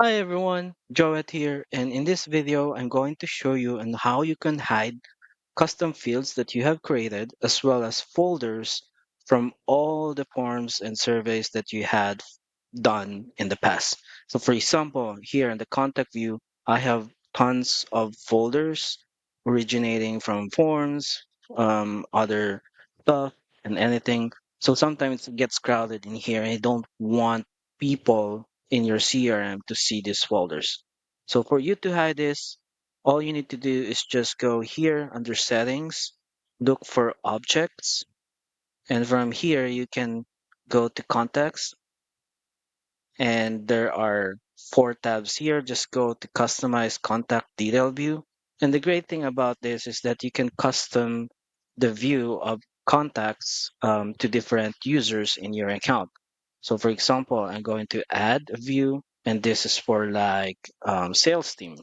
Hi everyone, Joet here, and in this video I'm going to show you on how you can hide custom fields that you have created as well as folders from all the forms and surveys that you had done in the past. So for example, here in the contact view, I have tons of folders originating from forms, other stuff, and anything. So sometimes it gets crowded in here and I don't want people in your CRM to see these folders. So for you to hide this, all you need to do is just go here under settings, look for objects, and from here you can go to contacts and there are four tabs here. Just go to customize contact detail view. And the great thing about this is that you can custom the view of contacts to different users in your account. So for example, I'm going to add a view and this is for like sales team.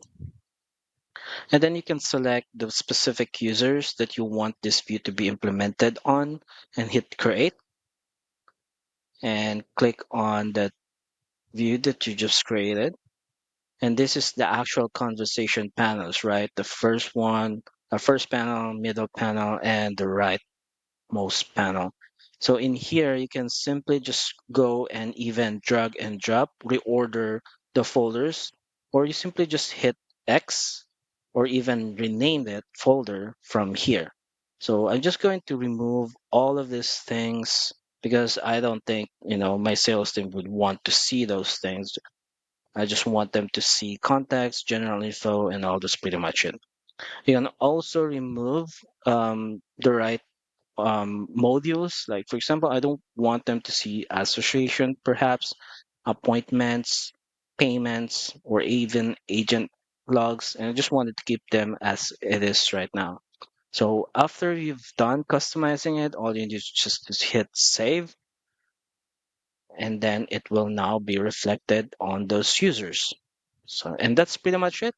And then you can select the specific users that you want this view to be implemented on and hit create and click on the view that you just created. And this is the actual conversation panels, right? The first one, the first panel, middle panel, and the right most panel. So in here, you can simply just go and even drag and drop, reorder the folders, or you simply just hit X or even rename that folder from here. So I'm just going to remove all of these things because I don't think, my sales team would want to see those things. I just want them to see contacts, general info, and all that's pretty much it. You can also remove the right modules. Like, for example, I don't want them to see association, perhaps, appointments, payments, or even agent logs. And I just wanted to keep them as it is right now. So after you've done customizing it, all you do is just hit save, and then it will now be reflected on those users. So, and that's pretty much it.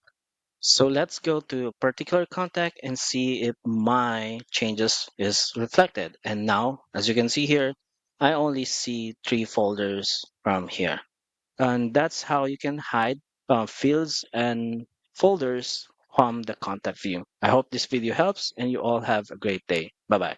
So let's go to a particular contact and see if my changes is reflected. And now, as you can see here, I only see three folders from here. And that's how you can hide fields and folders from the contact view. I hope this video helps and you all have a great day. Bye bye.